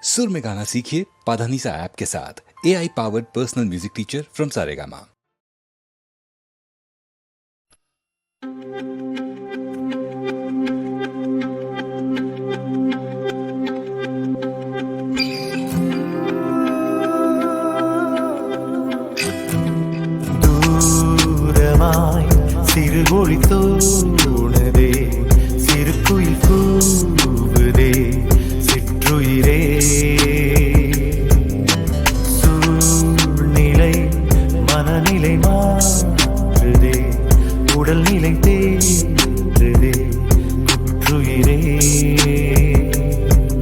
सुर में गाना सीखिए पाधानीसा ऐप के साथ। AI powered personal music teacher from Saregama. தூரமாய் சிறுமொழி தோணுதே, சிறு குயில் கூவுதே, சிற்றுயிரே சூழ்நிலை மனநிலை மாறுதே, உடல்நிலை தேடுதே, குற்றுயிரே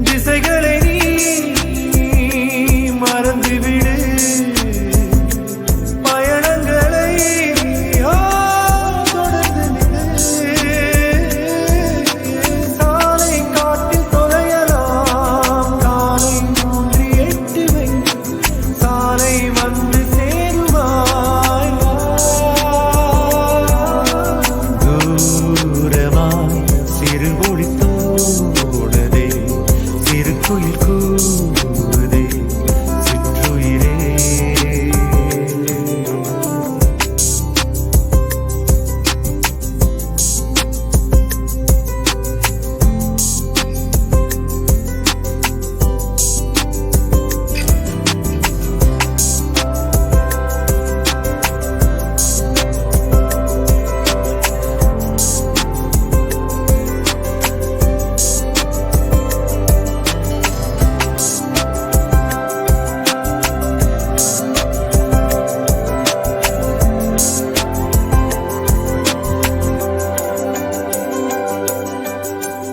திசைகளை நீ மறந்துவிடு,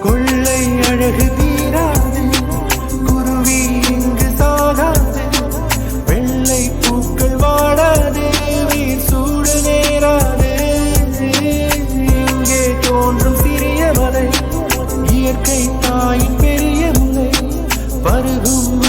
கொள்ளை அழகு தீராது, குருவி இங்கு சாகாது, வெள்ளை பூக்கள் வாடாது, வீர் சூடு நேராது, இங்கே தோன்றும் சிறிய மலை இயற்கை தாயின் பெரிய முலை, பருகும்